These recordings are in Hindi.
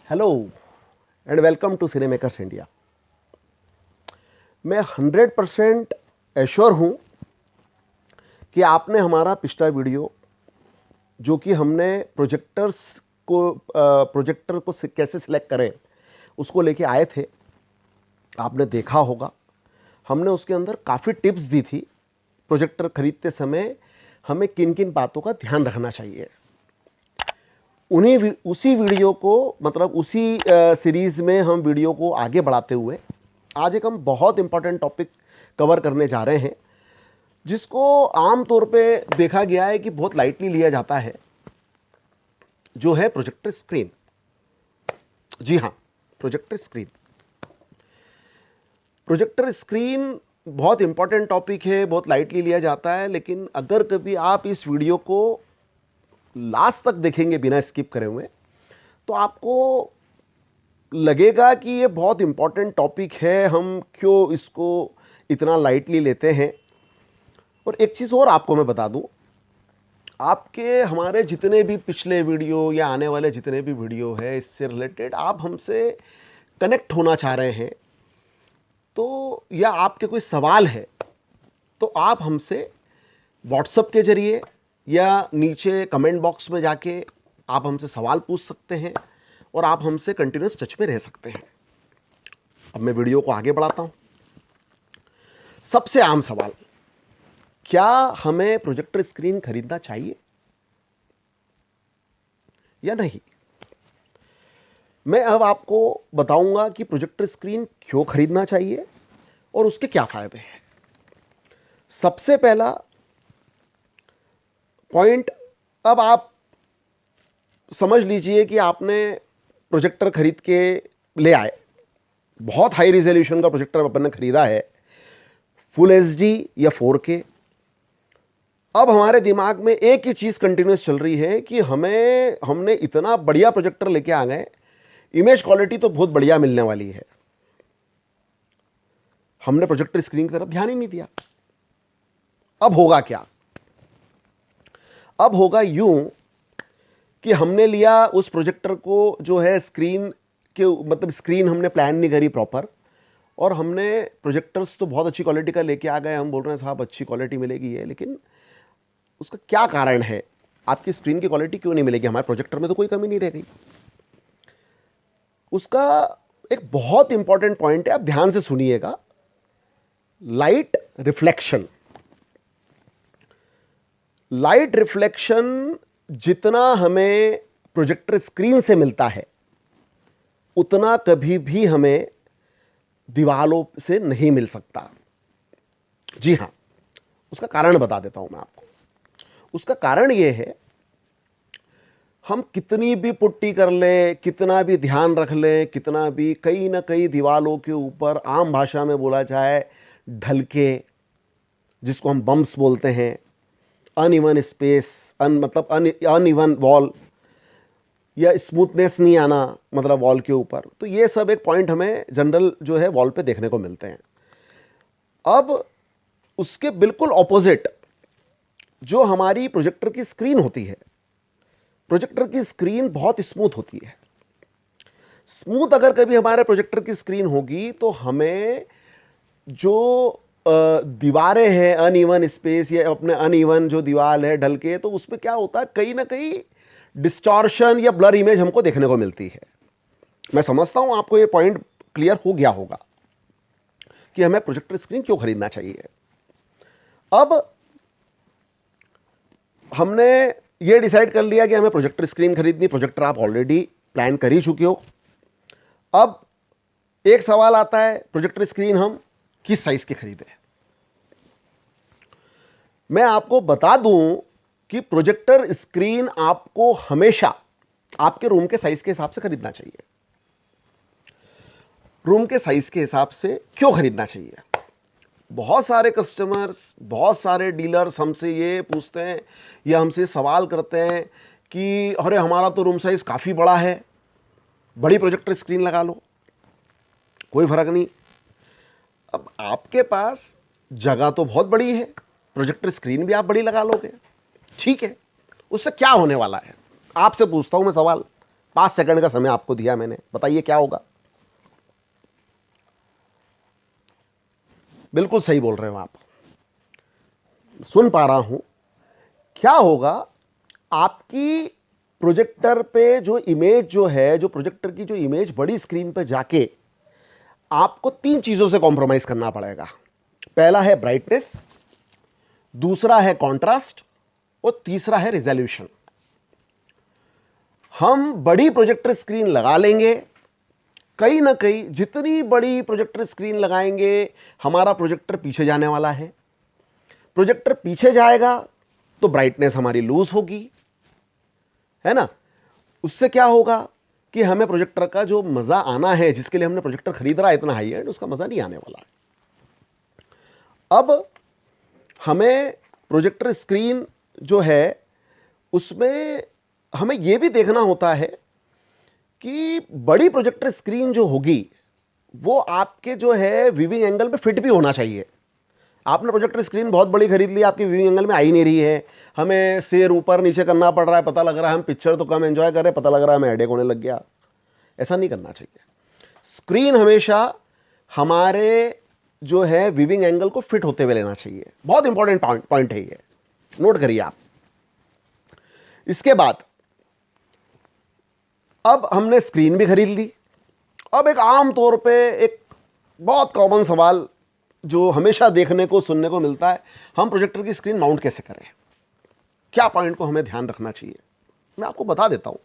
Hello and welcome to Cinemakers India. मैं 100% एश्योर हूँ कि आपने हमारा पिछला वीडियो जो कि हमने प्रोजेक्टर को कैसे सिलेक्ट करें उसको लेके आए थे, आपने देखा होगा। हमने उसके अंदर काफ़ी टिप्स दी थी प्रोजेक्टर खरीदते समय हमें किन किन बातों का ध्यान रखना चाहिए। उसी वीडियो को मतलब उसी सीरीज़ में हम वीडियो को आगे बढ़ाते हुए आज एक हम बहुत इंपॉर्टेंट टॉपिक कवर करने जा रहे हैं जिसको आम तौर पे देखा गया है कि बहुत लाइटली लिया जाता है, जो है प्रोजेक्टर स्क्रीन। जी हाँ, प्रोजेक्टर स्क्रीन। प्रोजेक्टर स्क्रीन बहुत इंपॉर्टेंट टॉपिक है, बहुत लाइटली लिया जाता है, लेकिन अगर कभी आप इस वीडियो को लास्ट तक देखेंगे बिना स्किप करे हुए तो आपको लगेगा कि ये बहुत इंपॉर्टेंट टॉपिक है, हम क्यों इसको इतना लाइटली लेते हैं। और एक चीज़ और आपको मैं बता दूं, आपके हमारे जितने भी पिछले वीडियो या आने वाले जितने भी वीडियो है इससे रिलेटेड आप हमसे कनेक्ट होना चाह रहे हैं तो या आपके कोई सवाल है तो आप हमसे व्हाट्सएप के जरिए या नीचे कमेंट बॉक्स में जाके आप हमसे सवाल पूछ सकते हैं और आप हमसे कंटिन्यूस टच में रह सकते हैं। अब मैं वीडियो को आगे बढ़ाता हूं। सबसे आम सवाल, क्या हमें प्रोजेक्टर स्क्रीन खरीदना चाहिए या नहीं? मैं अब आपको बताऊंगा कि प्रोजेक्टर स्क्रीन क्यों खरीदना चाहिए और उसके क्या फायदे हैं। सबसे पहला पॉइंट, अब आप समझ लीजिए कि आपने प्रोजेक्टर खरीद के ले आए, बहुत हाई रिजोल्यूशन का प्रोजेक्टर अपन ने खरीदा है, फुल एचडी या 4K। अब हमारे दिमाग में एक ही चीज कंटिन्यूस चल रही है कि हमने इतना बढ़िया प्रोजेक्टर लेके आ गए, इमेज क्वालिटी तो बहुत बढ़िया मिलने वाली है, हमने प्रोजेक्टर स्क्रीन की तरफ ध्यान ही नहीं दिया। अब होगा क्या? अब होगा यूं कि हमने लिया उस प्रोजेक्टर को, जो है स्क्रीन के मतलब स्क्रीन हमने प्लान नहीं करी प्रॉपर, और हमने प्रोजेक्टर्स तो बहुत अच्छी क्वालिटी का लेके आ गए, हम बोल रहे हैं साहब अच्छी क्वालिटी मिलेगी है, लेकिन उसका क्या कारण है? आपकी स्क्रीन की क्वालिटी क्यों नहीं मिलेगी? हमारे प्रोजेक्टर में तो कोई कमी नहीं रह गई। उसका एक बहुत इंपॉर्टेंट पॉइंट है, आप ध्यान से सुनिएगा, लाइट रिफ्लेक्शन। लाइट रिफ्लेक्शन जितना हमें प्रोजेक्टर स्क्रीन से मिलता है उतना कभी भी हमें दीवालों से नहीं मिल सकता। जी हां, उसका कारण बता देता हूं मैं आपको। उसका कारण यह है, हम कितनी भी पुट्टी कर लें, कितना भी ध्यान रख लें, कितना भी कहीं ना कहीं दीवालों के ऊपर, आम भाषा में बोला जाए ढलके, जिसको हम बम्प्स बोलते हैं, अनइवन स्पेस, मतलब अनइवन वॉल, या स्मूथनेस नहीं आना मतलब वॉल के ऊपर, तो ये सब एक पॉइंट हमें जनरल जो है वॉल पे देखने को मिलते हैं। अब उसके बिल्कुल ऑपोजिट जो हमारी प्रोजेक्टर की स्क्रीन होती है, प्रोजेक्टर की स्क्रीन बहुत स्मूथ होती है। स्मूथ अगर कभी हमारे प्रोजेक्टर की स्क्रीन होगी तो हमें जो दीवारें हैं अनइवन स्पेस या अपने अनइवन जो दीवार है ढल के, तो उसमें क्या होता है, कहीं ना कहीं डिस्टॉर्शन या ब्लर इमेज हमको देखने को मिलती है। मैं समझता हूं आपको ये पॉइंट क्लियर हो गया होगा कि हमें प्रोजेक्टर स्क्रीन क्यों खरीदना चाहिए। अब हमने ये डिसाइड कर लिया कि हमें प्रोजेक्टर स्क्रीन खरीदनी, प्रोजेक्टर आप ऑलरेडी प्लान कर ही चुके हो। अब एक सवाल आता है, प्रोजेक्टर स्क्रीन हम किस साइज की खरीदें? मैं आपको बता दूं कि प्रोजेक्टर स्क्रीन आपको हमेशा आपके रूम के साइज के हिसाब से खरीदना चाहिए। रूम के साइज के हिसाब से क्यों खरीदना चाहिए? बहुत सारे कस्टमर्स, बहुत सारे डीलर्स हमसे ये पूछते हैं या हमसे सवाल करते हैं कि अरे हमारा तो रूम साइज काफ़ी बड़ा है, बड़ी प्रोजेक्टर स्क्रीन लगा लो, कोई फर्क नहीं। अब आपके पास जगह तो बहुत बड़ी है, प्रोजेक्टर स्क्रीन भी आप बड़ी लगा लोगे, ठीक है, उससे क्या होने वाला है? आपसे पूछता हूं मैं सवाल, 5 सेकंड का समय आपको दिया मैंने, बताइए क्या होगा? बिल्कुल सही बोल रहे हो आप, सुन पा रहा हूं। क्या होगा, आपकी प्रोजेक्टर पे जो इमेज जो है, जो प्रोजेक्टर की जो इमेज बड़ी स्क्रीन पे जाके आपको 3 चीजों से कॉम्प्रोमाइज करना पड़ेगा। पहला है ब्राइटनेस, दूसरा है कॉन्ट्रास्ट और तीसरा है रिजोल्यूशन। हम बड़ी प्रोजेक्टर स्क्रीन लगा लेंगे, कहीं ना कहीं जितनी बड़ी प्रोजेक्टर स्क्रीन लगाएंगे हमारा प्रोजेक्टर पीछे जाने वाला है। प्रोजेक्टर पीछे जाएगा तो ब्राइटनेस हमारी लूज होगी, है ना। उससे क्या होगा कि हमें प्रोजेक्टर का जो मजा आना है, जिसके लिए हमने प्रोजेक्टर खरीद रहा है इतना हाई एंड, उसका मजा नहीं आने वाला है। अब हमें प्रोजेक्टर स्क्रीन जो है उसमें हमें यह भी देखना होता है कि बड़ी प्रोजेक्टर स्क्रीन जो होगी वो आपके जो है व्यूइंग एंगल में फिट भी होना चाहिए। आपने प्रोजेक्टर स्क्रीन बहुत बड़ी खरीद ली, आपकी व्यूइंग एंगल में आई नहीं रही है, हमें सिर ऊपर नीचे करना पड़ रहा है, पता लग रहा है हम पिक्चर तो कम एंजॉय कर रहे हैं, पता लग रहा है हमें हेडेक होने लग गया। ऐसा नहीं करना चाहिए। स्क्रीन हमेशा हमारे जो है व्यूइंग एंगल को फिट होते हुए लेना चाहिए। बहुत इंपॉर्टेंट पॉइंट है ये, नोट करिए आप। इसके बाद अब हमने स्क्रीन भी खरीद ली। अब एक आम तौर पे एक बहुत कॉमन सवाल जो हमेशा देखने को सुनने को मिलता है, हम प्रोजेक्टर की स्क्रीन माउंट कैसे करें, क्या पॉइंट को हमें ध्यान रखना चाहिए। मैं आपको बता देता हूं।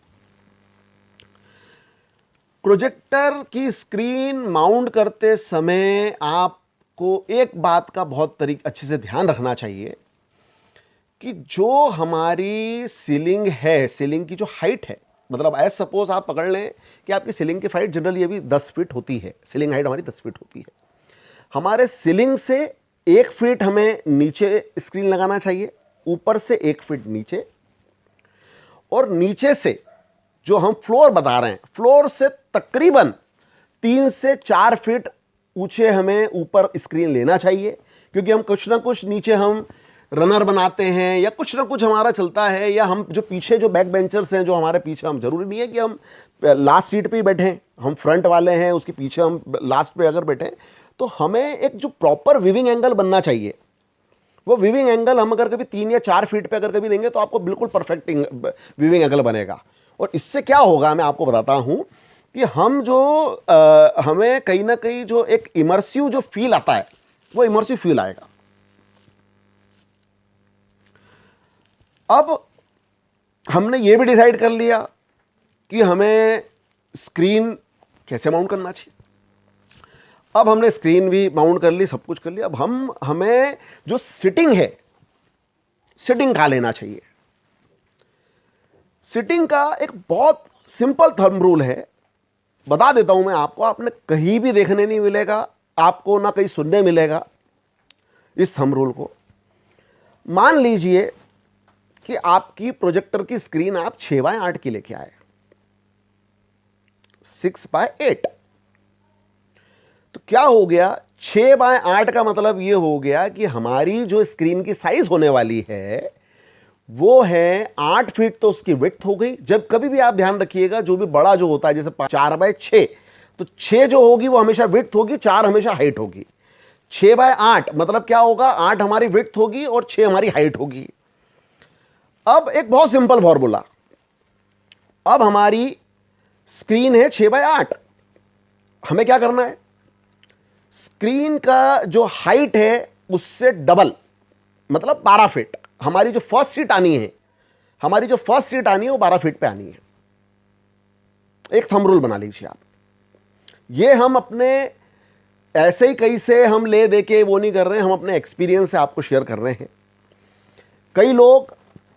प्रोजेक्टर की स्क्रीन माउंट करते समय आपको एक बात का बहुत अच्छे से ध्यान रखना चाहिए कि जो हमारी सीलिंग है, सीलिंग की जो हाइट है, मतलब एज सपोज आप पकड़ लें कि आपकी सीलिंग की हाइट जनरली अभी 10 फीट होती है, सीलिंग हाइट हमारी 10 फीट होती है। हमारे सीलिंग से 1 फीट हमें नीचे स्क्रीन लगाना चाहिए, ऊपर से 1 फीट नीचे, और नीचे से जो हम फ्लोर बता रहे हैं, फ्लोर से तकरीबन 3 से 4 फीट ऊंचे हमें ऊपर स्क्रीन लेना चाहिए। क्योंकि हम कुछ ना कुछ नीचे हम रनर बनाते हैं या कुछ ना कुछ हमारा चलता है, या हम जो पीछे जो बैक बेंचर्स हैं जो हमारे पीछे, हम जरूरी नहीं है कि हम लास्ट सीट पे ही बैठे, हम फ्रंट वाले हैं उसके पीछे हम लास्ट पे अगर बैठे, तो हमें एक जो प्रॉपर विविंग एंगल बनना चाहिए, वो विविंग एंगल हम अगर कभी 3 या 4 फीट पे अगर कभी लेंगे तो आपको बिल्कुल परफेक्ट विविंग एंगल बनेगा। और इससे क्या होगा मैं आपको बताता हूं कि हम जो हमें कहीं ना कहीं जो एक इमर्सिव जो फील आता है, वो इमर्सिव फील आएगा। अब हमने ये भी डिसाइड कर लिया कि हमें स्क्रीन कैसे माउंट करना चाहिए। अब हमने स्क्रीन भी माउंट कर ली, सब कुछ कर लिया। अब हमें जो सिटिंग है, सिटिंग कहां लेना चाहिए। सिटिंग का एक बहुत सिंपल थंब रूल है, बता देता हूं मैं आपको, आपने कहीं भी देखने नहीं मिलेगा, आपको ना कहीं सुनने मिलेगा इस थंब रूल को। मान लीजिए कि आपकी प्रोजेक्टर की स्क्रीन आप 6x8 की लेके आए, 6x8, तो क्या हो गया, 6x8 का मतलब यह हो गया कि हमारी जो स्क्रीन की साइज होने वाली है वो है 8 फीट, तो उसकी विड्थ हो गई। जब कभी भी आप ध्यान रखिएगा, जो भी बड़ा जो होता है, जैसे 4x6, तो 6 जो होगी वो हमेशा विड्थ होगी, 4 हमेशा हाइट होगी। 6x8 मतलब क्या होगा, 8 हमारी विड्थ होगी और 6 हमारी हाइट होगी। अब एक बहुत सिंपल फॉर्मूला, अब हमारी स्क्रीन है 6x8, हमें क्या करना है, स्क्रीन का जो हाइट है उससे डबल, मतलब 12 फीट, हमारी जो फर्स्ट सीट आनी है, हमारी जो फर्स्ट सीट आनी है वो 12 फीट पे आनी है। एक थंब रूल बना लीजिए आप। ये हम अपने ऐसे ही कहीं से हम ले दे के वो नहीं कर रहे हैं, हम अपने एक्सपीरियंस से आपको शेयर कर रहे हैं। कई लोग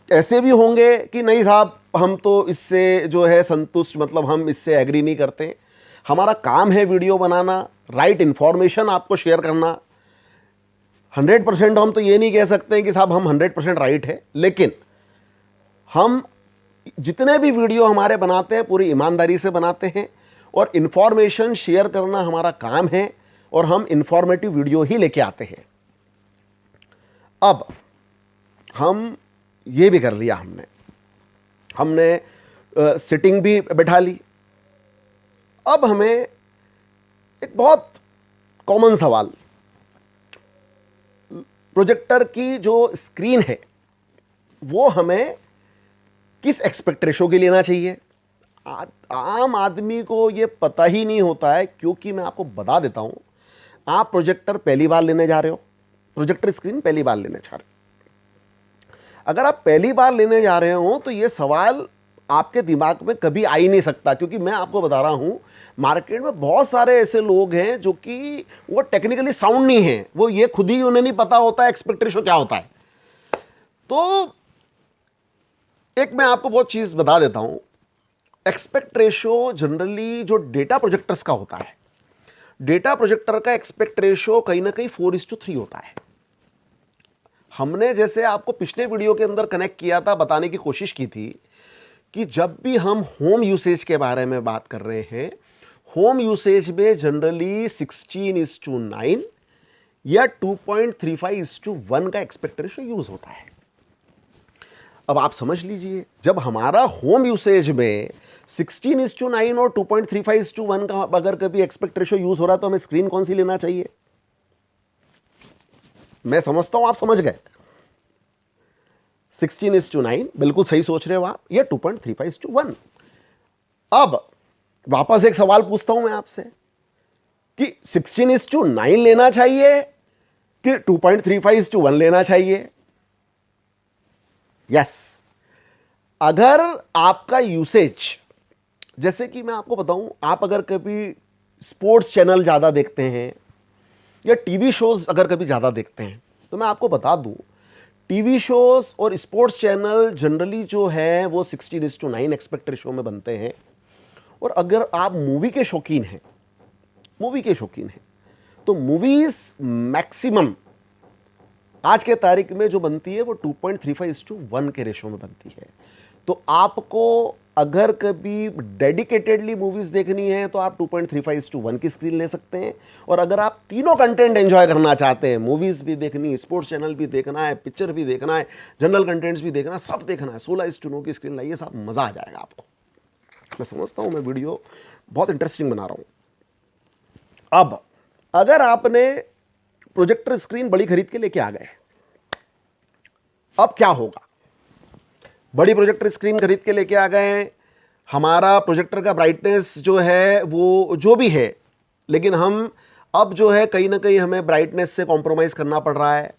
ऐसे भी होंगे कि नहीं साहब, हम तो इससे जो है संतुष्ट, मतलब हम इससे एग्री नहीं करते। हमारा काम है वीडियो बनाना, राइट इंफॉर्मेशन आपको शेयर करना। 100% हम तो ये नहीं कह सकते कि साहब हम 100% राइट है, लेकिन हम जितने भी वीडियो हमारे बनाते हैं पूरी ईमानदारी से बनाते हैं, और इंफॉर्मेशन शेयर करना हमारा काम है, और हम इंफॉर्मेटिव वीडियो ही लेके आते हैं। अब हम ये भी कर लिया, हमने सेटिंग भी बैठा ली। अब हमें एक बहुत कॉमन सवाल, प्रोजेक्टर की जो स्क्रीन है वो हमें किस एस्पेक्ट रेशो की लेना चाहिए? आम आदमी को ये पता ही नहीं होता है, क्योंकि मैं आपको बता देता हूं, आप प्रोजेक्टर पहली बार लेने जा रहे हो, प्रोजेक्टर स्क्रीन पहली बार लेने जा रहे हो। अगर आप पहली बार लेने जा रहे हो तो ये सवाल आपके दिमाग में कभी आ ही नहीं सकता, क्योंकि मैं आपको बता रहा हूं मार्केट में बहुत सारे ऐसे लोग हैं जो कि वो टेक्निकली साउंड नहीं है, वो ये खुद ही उन्हें नहीं पता होता एस्पेक्ट रेशो क्या होता है। तो एक मैं आपको बहुत चीज बता देता हूं, एस्पेक्ट रेशो जनरली जो डेटा प्रोजेक्टर्स का होता है, डेटा प्रोजेक्टर का एस्पेक्ट रेशो कहीं ना कहीं 4:3 होता है। हमने जैसे आपको पिछले वीडियो के अंदर कनेक्ट किया था, बताने की कोशिश की थी कि जब भी हम होम यूसेज के बारे में बात कर रहे हैं, होम यूसेज में जनरली 16:9 या 2.35:1 का एस्पेक्ट रेशो यूज होता है। अब आप समझ लीजिए, जब हमारा होम यूसेज में 16:9 और 2.35:1 का अगर कभी एस्पेक्ट रेशो यूज हो रहा है, तो हमें स्क्रीन कौन सी लेना चाहिए? मैं समझता हूं आप समझ गए। 16:9 बिल्कुल सही सोच रहे हो आप, या 2.35:1। अब वापस एक सवाल पूछता हूं मैं आपसे कि 16:9 लेना चाहिए कि 2.35:1 लेना चाहिए? यस। अगर आपका यूसेज, जैसे कि मैं आपको बताऊं, आप अगर कभी स्पोर्ट्स चैनल ज्यादा देखते हैं या टीवी शोज अगर कभी ज्यादा देखते हैं, तो मैं आपको बता दूं, टीवी शोज और स्पोर्ट्स चैनल जनरली जो है वो 16:9 एस्पेक्ट रेशो में बनते हैं। और अगर आप मूवी के शौकीन हैं, तो मूवीज मैक्सिमम आज के तारीख में जो बनती है वो 2.35:1 के रेशो में बनती है। तो आपको अगर कभी डेडिकेटेडली मूवीज देखनी है तो आप 2.35:1 की स्क्रीन ले सकते हैं। और अगर आप तीनों कंटेंट एंजॉय करना चाहते हैं, मूवीज भी देखनी, स्पोर्ट्स चैनल भी देखना है, पिक्चर भी देखना है, जनरल कंटेंट्स भी देखना है, सब देखना है, 16:9 की स्क्रीन लाइए, साहब मजा आ जाएगा आपको। मैं समझता हूं मैं वीडियो बहुत इंटरेस्टिंग बना रहा हूं। अब अगर आपने प्रोजेक्टर स्क्रीन बड़ी खरीद के लेके आ गए, अब क्या होगा? बड़ी प्रोजेक्टर स्क्रीन खरीद के लेके आ गए, हमारा प्रोजेक्टर का ब्राइटनेस जो है वो जो भी है, लेकिन हम अब जो है कहीं ना कहीं हमें ब्राइटनेस से कॉम्प्रोमाइज करना पड़ रहा है।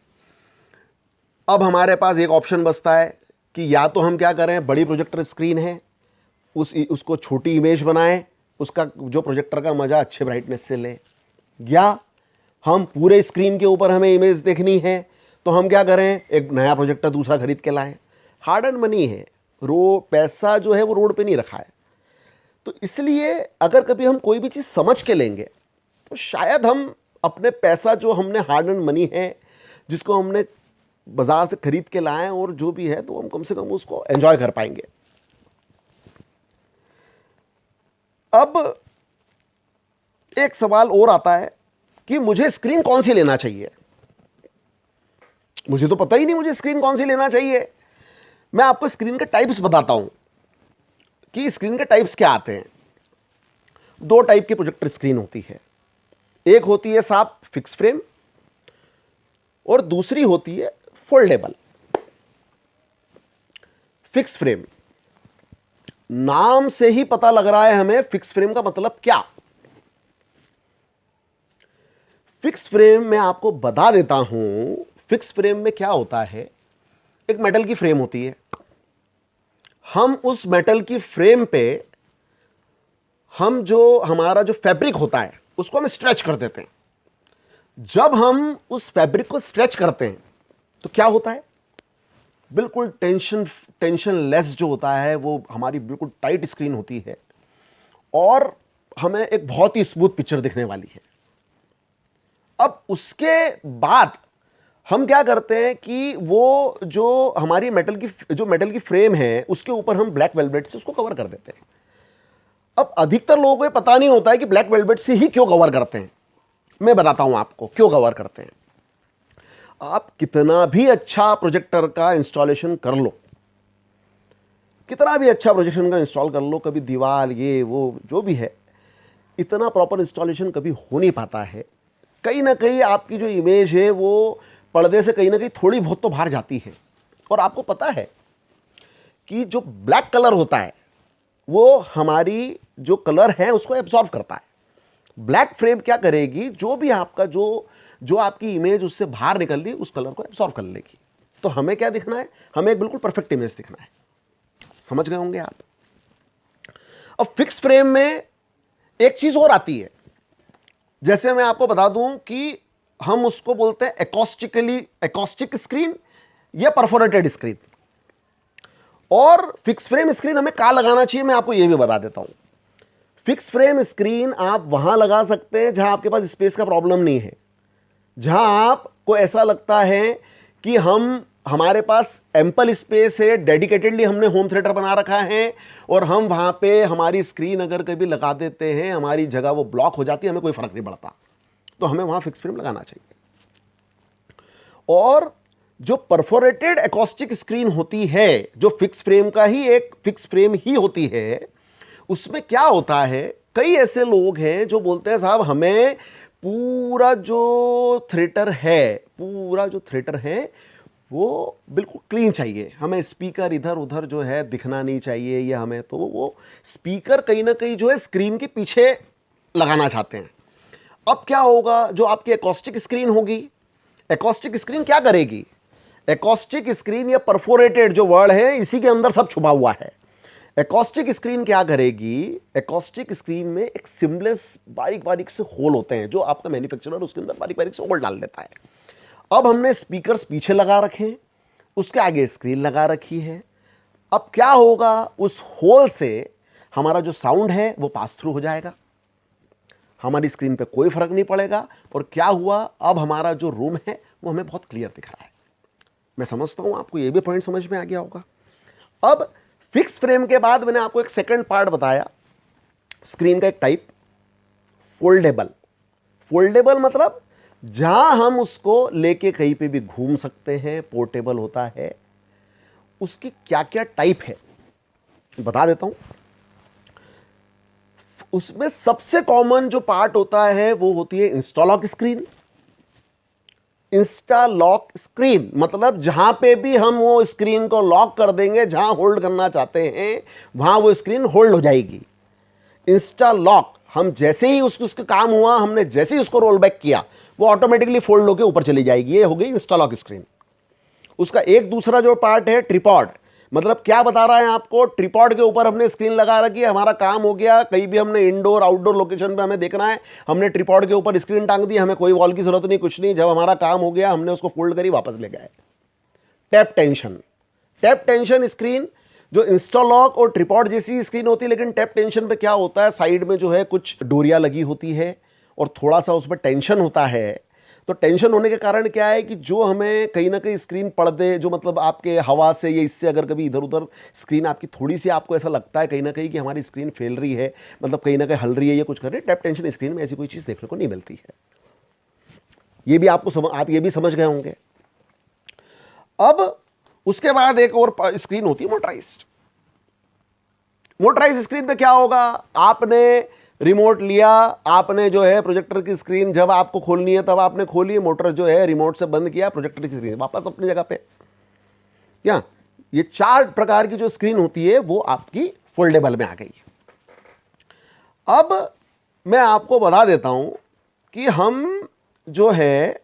अब हमारे पास एक ऑप्शन बचता है कि या तो हम क्या करें, बड़ी प्रोजेक्टर स्क्रीन है उसको छोटी इमेज बनाएं, उसका जो प्रोजेक्टर का मजा अच्छे ब्राइटनेस से ले, या हम पूरे स्क्रीन के ऊपर हमें इमेज देखनी है तो हम क्या करें, एक नया प्रोजेक्टर दूसरा खरीद के लाएं। हार्ड एंड मनी है, पैसा जो है वो रोड पे नहीं रखा है। तो इसलिए अगर कभी हम कोई भी चीज समझ के लेंगे तो शायद हम अपने पैसा जो हमने हार्ड एंड मनी है, जिसको हमने बाजार से खरीद के लाए और जो भी है, तो हम कम से कम उसको एंजॉय कर पाएंगे। अब एक सवाल और आता है कि मुझे स्क्रीन कौन सी लेना चाहिए? मुझे तो पता ही नहीं मुझे स्क्रीन कौन सी लेना चाहिए। मैं आपको स्क्रीन के टाइप्स बताता हूं कि स्क्रीन के टाइप्स क्या आते हैं। दो टाइप की प्रोजेक्टर स्क्रीन होती है, एक होती है साफ फिक्स फ्रेम और दूसरी होती है फोल्डेबल। फिक्स फ्रेम, नाम से ही पता लग रहा है हमें फिक्स फ्रेम का मतलब क्या। फिक्स फ्रेम में आपको बता देता हूं, फिक्स फ्रेम में क्या होता है, एक मेटल की फ्रेम होती है, हम उस मेटल की फ्रेम पे हम जो हमारा जो फैब्रिक होता है उसको हम स्ट्रेच कर देते हैं। जब हम उस फैब्रिक को स्ट्रेच करते हैं तो क्या होता है, बिल्कुल टेंशन लेस जो होता है वो हमारी बिल्कुल टाइट स्क्रीन होती है और हमें एक बहुत ही स्मूथ पिक्चर दिखने वाली है। अब उसके बाद हम क्या करते हैं कि वो जो हमारी मेटल की फ्रेम है उसके ऊपर हम ब्लैक वेलवेट से उसको कवर कर देते हैं। अब अधिकतर लोगों को ये पता नहीं होता है कि ब्लैक वेलवेट से ही क्यों कवर करते हैं। मैं बताता हूं आपको क्यों कवर करते हैं। आप कितना भी अच्छा प्रोजेक्टर का इंस्टॉलेशन कर लो, कितना भी अच्छा प्रोजेक्शन का इंस्टॉल कर लो, कभी दीवार ये वो जो भी है, इतना प्रॉपर इंस्टॉलेशन कभी हो नहीं पाता है। कहीं ना कहीं आपकी जो इमेज है वो पर्दे से कहीं ना कहीं थोड़ी बहुत तो बाहर जाती है। और आपको पता है कि जो ब्लैक कलर होता है वो हमारी जो कलर है उसको एब्जॉर्व करता है। ब्लैक फ्रेम क्या करेगी, जो भी आपका जो आपकी इमेज उससे बाहर निकल रही उस कलर को एब्जॉर्व कर लेगी। तो हमें क्या दिखना है, हमें एक बिल्कुल परफेक्ट इमेज दिखना है। समझ गए होंगे आप। अब फिक्स फ्रेम में एक चीज और आती है, जैसे मैं आपको बता दूं कि हम उसको बोलते हैं एकॉस्टिक स्क्रीन या परफोरेटेड स्क्रीन। और फिक्स फ्रेम स्क्रीन हमें कहां लगाना चाहिए, मैं आपको यह भी बता देता हूं। फिक्स फ्रेम स्क्रीन आप वहां लगा सकते हैं जहां आपके पास स्पेस का प्रॉब्लम नहीं है, जहां आपको ऐसा लगता है कि हमारे पास एम्पल स्पेस है, डेडिकेटेडली हमने होम थिएटर बना रखा है, और हम वहां पे हमारी स्क्रीन अगर कभी लगा देते हैं, हमारी जगह वो ब्लॉक हो जाती है, हमें कोई फर्क नहीं पड़ता, तो हमें वहां फिक्स फ्रेम लगाना चाहिए। और जो परफोरेटेड एकॉस्टिक स्क्रीन होती है, जो फिक्स फ्रेम का ही एक फिक्स फ्रेम ही होती है, उसमें क्या होता है, कई ऐसे लोग हैं जो बोलते हैं साहब हमें पूरा जो थिएटर है वो बिल्कुल क्लीन चाहिए, हमें स्पीकर इधर उधर जो है दिखना नहीं चाहिए, या हमें तो वो स्पीकर कहीं ना कहीं जो है स्क्रीन के पीछे लगाना चाहते हैं। अब क्या होगा, जो आपकी एकॉस्टिक स्क्रीन होगी, एकॉस्टिक स्क्रीन क्या करेगी, एकॉस्टिक स्क्रीन या परफोरेटेड जो वर्ड है इसी के अंदर सब छुपा हुआ है। एकॉस्टिक स्क्रीन क्या करेगी, एकॉस्टिक स्क्रीन में एक सिमलेस बारीक बारीक से होल होते हैं, जो आपका मैन्युफैक्चरर उसके अंदर बारीक बारीक से होल डाल देता है। अब हमने स्पीकर्स पीछे लगा रखे, उसके आगे स्क्रीन लगा रखी है। अब क्या होगा, उस होल से हमारा जो साउंड है वो पास थ्रू हो जाएगा, हमारी स्क्रीन पे कोई फर्क नहीं पड़ेगा। और क्या हुआ, अब हमारा जो रूम है वो हमें बहुत क्लियर दिख रहा है। मैं समझता हूं आपको ये भी पॉइंट समझ में आ गया होगा। अब फिक्स फ्रेम के बाद मैंने आपको एक सेकंड पार्ट बताया, स्क्रीन का एक टाइप, फोल्डेबल। फोल्डेबल मतलब जहां हम उसको लेके कहीं पे भी घूम सकते हैं, पोर्टेबल होता है। उसकी क्या क्या टाइप है बता देता हूं। उसमें सबसे कॉमन जो पार्ट होता है वो होती है इंस्टालॉक स्क्रीन। इंस्टालॉक स्क्रीन मतलब जहां पे भी हम वो स्क्रीन को लॉक कर देंगे, जहां होल्ड करना चाहते हैं वहां वो स्क्रीन होल्ड हो जाएगी। इंस्टालॉक, हम जैसे ही उसका काम हुआ, हमने जैसे ही उसको रोल बैक किया, वो ऑटोमेटिकली फोल्ड होकर ऊपर चली जाएगी। ये हो गई इंस्टालॉक स्क्रीन। उसका एक दूसरा जो पार्ट है ट्रिपॉड, मतलब क्या बता रहा है आपको, ट्रिपॉड के ऊपर हमने स्क्रीन लगा रखी है, हमारा काम हो गया, कहीं भी हमने इंडोर आउटडोर लोकेशन पे हमें देखना है, हमने ट्रिपॉड के ऊपर स्क्रीन टांग दी, हमें कोई वॉल की जरूरत नहीं, कुछ नहीं। जब हमारा काम हो गया, हमने उसको फोल्ड करी, वापस ले गए। Tap tension, tap tension screen जो इंस्टालॉक और ट्रिपॉड जैसी स्क्रीन होती है, लेकिन टैप टेंशन पे क्या होता है, साइड में जो है कुछ डोरियां लगी होती है और थोड़ा सा उस पर टेंशन होता है। तो टेंशन होने के कारण क्या है कि जो हमें कहीं ना कहीं स्क्रीन पर्दे जो मतलब आपके हवा से या इससे अगर कभी इधर उधर स्क्रीन आपकी थोड़ी सी आपको ऐसा लगता है कहीं ना कहीं कि हमारी स्क्रीन फैल रही है, मतलब कहीं ना कहीं हल रही है या कुछ कर रही है, टैप टेंशन स्क्रीन में ऐसी कोई चीज़ देखने को नहीं मिलती है। ये भी आप ये भी समझ गए होंगे। अब उसके बाद एक और स्क्रीन होती है मोटराइज्ड। मोटराइज स्क्रीन पे क्या होगा, आपने रिमोट लिया, आपने जो है प्रोजेक्टर की स्क्रीन जब आपको खोलनी है तब आपने खोली, मोटर जो है रिमोट से बंद किया, प्रोजेक्टर की स्क्रीन वापस अपनी जगह पे। क्या ये 4 प्रकार की जो स्क्रीन होती है वो आपकी फोल्डेबल में आ गई। अब मैं आपको बता देता हूं कि हम जो है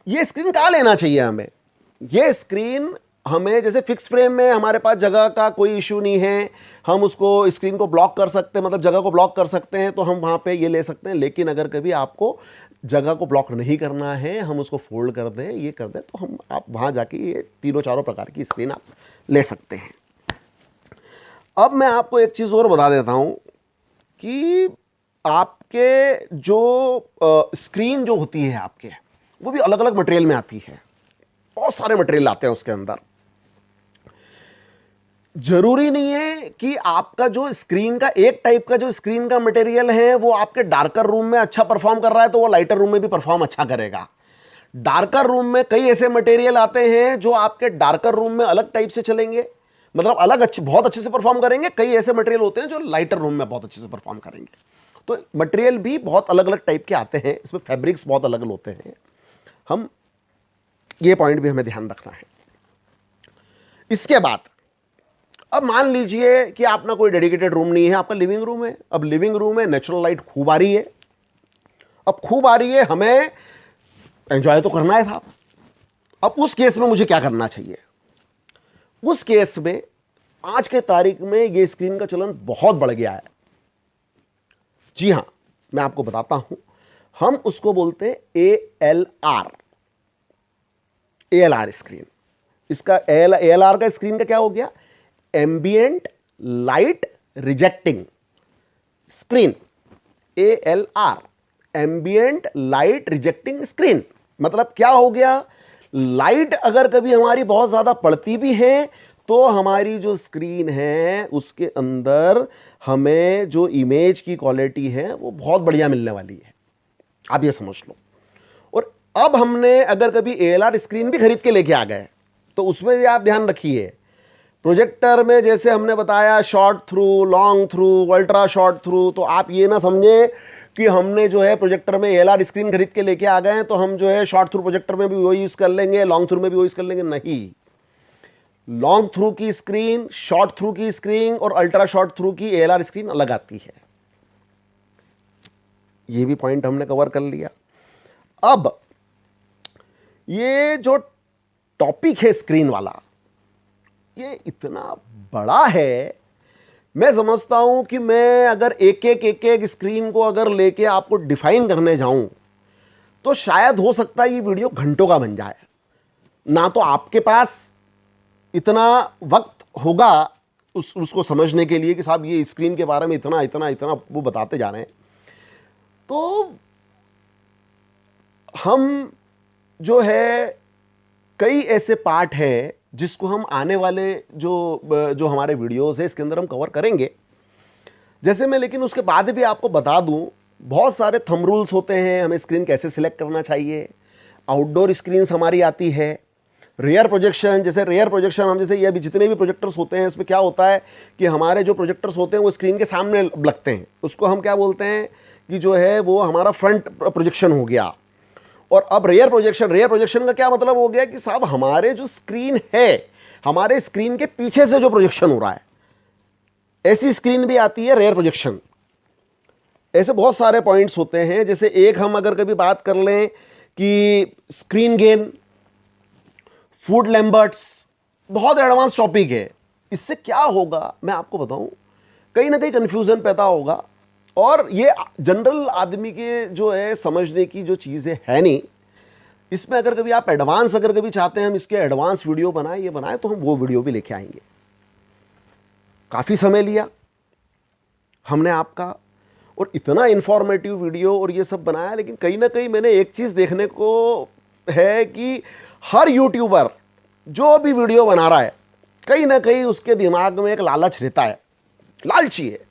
ये स्क्रीन कहां लेना चाहिए हमें। ये स्क्रीन हमें, जैसे फिक्स फ्रेम में हमारे पास जगह का कोई इशू नहीं है, हम उसको स्क्रीन को ब्लॉक कर सकते हैं, मतलब जगह को ब्लॉक कर सकते हैं, तो हम वहां पे ये ले सकते हैं। लेकिन अगर कभी आपको जगह को ब्लॉक नहीं करना है, हम उसको फोल्ड कर दें, ये कर दें, तो हम आप वहां जाके ये तीनों चारों प्रकार की स्क्रीन आप ले सकते हैं। अब मैं आपको एक चीज और बता देता हूं कि आपके जो स्क्रीन जो होती है आपके, वो भी अलग अलग मटेरियल में आती है। बहुत सारे मटेरियल आते हैं उसके अंदर। जरूरी नहीं है कि आपका जो स्क्रीन का एक टाइप का जो स्क्रीन का मटेरियल है वो आपके डार्कर रूम में अच्छा परफॉर्म कर रहा है तो वो लाइटर रूम में भी परफॉर्म अच्छा करेगा। डार्कर रूम में कई ऐसे मटेरियल आते हैं जो आपके डार्कर रूम में अलग टाइप से चलेंगे, मतलब अलग बहुत अच्छे से परफॉर्म करेंगे, कई ऐसे मटेरियल होते हैं जो लाइटर रूम में बहुत अच्छे से परफॉर्म करेंगे। तो मटेरियल भी बहुत अलग अलग टाइप के आते हैं, इसमें फैब्रिक्स बहुत अलग अलग होते हैं, हम ये पॉइंट भी हमें ध्यान रखना है। इसके बाद अब मान लीजिए कि आपका कोई डेडिकेटेड रूम नहीं है, आपका लिविंग रूम है। अब लिविंग रूम में नेचुरल लाइट खूब आ रही है, अब खूब आ रही है, हमें एंजॉय तो करना है साहब। अब उस केस में मुझे क्या करना चाहिए? उस केस में आज के तारीख में ये स्क्रीन का चलन बहुत बढ़ गया है। जी हां, मैं आपको बताता हूं, हम उसको बोलते हैं ALR, ALR स्क्रीन। इसका ALR का स्क्रीन का क्या हो गया? Ambient light rejecting screen, ALR, ambient light rejecting screen. मतलब क्या हो गया? लाइट अगर कभी हमारी बहुत ज्यादा पड़ती भी है तो हमारी जो स्क्रीन है उसके अंदर हमें जो इमेज की क्वालिटी है वो बहुत बढ़िया मिलने वाली है, आप ये समझ लो। और अब हमने अगर कभी ALR स्क्रीन भी खरीद के लेके आ गए तो उसमें भी आप ध्यान रखिए, प्रोजेक्टर में जैसे हमने बताया short through, long through, ultra short through, तो आप ये ना समझे कि हमने जो है प्रोजेक्टर में ALR स्क्रीन खरीद के लेके आ गए हैं तो हम जो है शॉर्ट थ्रू प्रोजेक्टर में भी वही यूज कर लेंगे, लॉन्ग थ्रू में भी वही यूज कर लेंगे। नहीं, लॉन्ग थ्रू की स्क्रीन, शॉर्ट थ्रू की स्क्रीन और अल्ट्रा शॉर्ट थ्रू की ALR स्क्रीन अलग आती है। ये भी पॉइंट हमने कवर कर लिया। अब ये जो टॉपिक है स्क्रीन वाला, ये इतना बड़ा है, मैं समझता हूं कि मैं अगर एक एक स्क्रीन को अगर लेके आपको डिफाइन करने जाऊं तो शायद हो सकता है ये वीडियो घंटों का बन जाए। ना तो आपके पास इतना वक्त होगा उसको समझने के लिए कि साहब ये स्क्रीन के बारे में इतना इतना इतना वो बताते जा रहे हैं, तो हम जो है कई ऐसे पार्ट है जिसको हम आने वाले जो हमारे वीडियोस है इसके अंदर हम कवर करेंगे। जैसे मैं लेकिन उसके बाद भी आपको बता दूं, बहुत सारे थंब रूल्स होते हैं, हमें स्क्रीन कैसे सिलेक्ट करना चाहिए। आउटडोर स्क्रीन्स हमारी आती है, रेयर प्रोजेक्शन, जैसे रेयर प्रोजेक्शन हम जैसे ये अभी जितने भी प्रोजेक्टर्स होते हैं इसमें क्या होता है कि हमारे जो प्रोजेक्टर्स होते हैं वो स्क्रीन के सामने लगते हैं, उसको हम क्या बोलते हैं कि जो है वो हमारा फ्रंट प्रोजेक्शन हो गया। और अब रेयर प्रोजेक्शन का क्या मतलब हो गया कि साहब हमारे जो स्क्रीन है, हमारे स्क्रीन के पीछे से जो प्रोजेक्शन हो रहा है, ऐसी स्क्रीन भी आती है रेयर प्रोजेक्शन। ऐसे बहुत सारे पॉइंट्स होते हैं। जैसे एक हम अगर कभी बात कर लें कि स्क्रीन गेन, फूड लैम्बर्ट्स, बहुत एडवांस टॉपिक है। इससे क्या होगा मैं आपको बताऊं, कहीं ना कहीं कंफ्यूजन पैदा होगा और ये जनरल आदमी के जो है समझने की जो चीज़ें है नहीं। इसमें अगर कभी आप एडवांस अगर कभी चाहते हैं हम इसके एडवांस वीडियो बनाएं, ये बनाएं, तो हम वो वीडियो भी लेके आएंगे। काफ़ी समय लिया हमने आपका और इतना इंफॉर्मेटिव वीडियो और ये सब बनाया, लेकिन कहीं ना कहीं मैंने एक चीज़ देखने को है कि हर यूट्यूबर जो भी वीडियो बना रहा है कहीं ना कहीं उसके दिमाग में एक लालच रहता है, लालची है।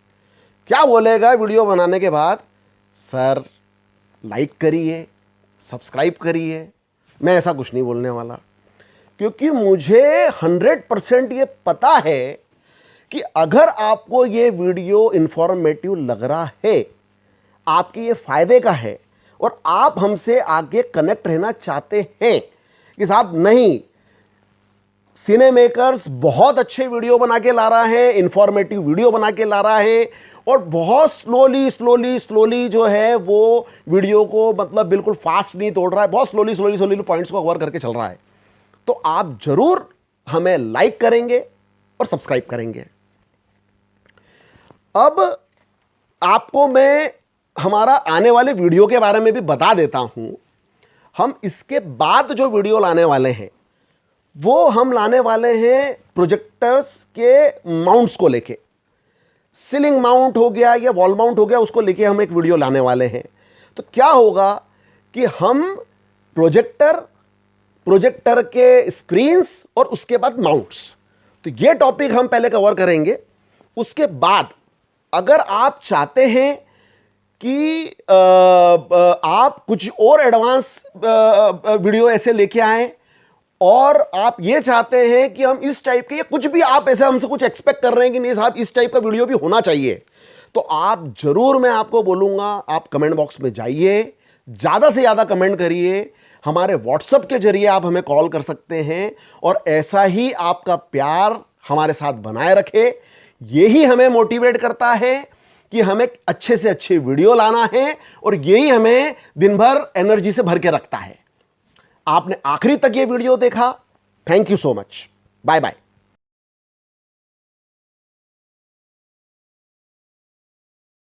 क्या बोलेगा वीडियो बनाने के बाद? सर लाइक करिए, सब्सक्राइब करिए। मैं ऐसा कुछ नहीं बोलने वाला, क्योंकि मुझे 100% ये पता है कि अगर आपको ये वीडियो इंफॉर्मेटिव लग रहा है, आपके ये फायदे का है और आप हमसे आगे कनेक्ट रहना चाहते हैं कि साहब नहीं, सिनेमेकर्स बहुत अच्छे वीडियो बना के ला रहा है, इंफॉर्मेटिव वीडियो बना के ला रहा है और बहुत स्लोली जो है वो वीडियो को मतलब बिल्कुल फास्ट नहीं तोड़ रहा है, बहुत स्लोली पॉइंट्स को कवर करके चल रहा है, तो आप जरूर हमें लाइक करेंगे और सब्सक्राइब करेंगे। अब आपको मैं हमारा आने वाले वीडियो के बारे में भी बता देता हूं। हम इसके बाद जो वीडियो लाने वाले हैं वो हम लाने वाले हैं प्रोजेक्टर्स के माउंट्स को लेके। सीलिंग माउंट हो गया या वॉल माउंट हो गया, उसको लेके हम एक वीडियो लाने वाले हैं। तो क्या होगा कि हम प्रोजेक्टर के स्क्रीन्स और उसके बाद माउंट्स, तो ये टॉपिक हम पहले कवर करेंगे। उसके बाद अगर आप चाहते हैं कि आप कुछ और एडवांस वीडियो ऐसे लेके आए और आप ये चाहते हैं कि हम इस टाइप के, कुछ भी आप ऐसे हमसे कुछ एक्सपेक्ट कर रहे हैं कि नहीं साहब इस टाइप का वीडियो भी होना चाहिए, तो आप जरूर, मैं आपको बोलूंगा, आप कमेंट बॉक्स में जाइए, ज्यादा से ज्यादा कमेंट करिए, हमारे व्हाट्सएप के जरिए आप हमें कॉल कर सकते हैं, और ऐसा ही आपका प्यार हमारे साथ बनाए रखे। यही हमें मोटिवेट करता है कि हमें अच्छे से अच्छे वीडियो लाना है, और यही हमें दिन भर एनर्जी से भर के रखता है। आपने आखिरी तक ये वीडियो देखा, thank you so much, bye bye.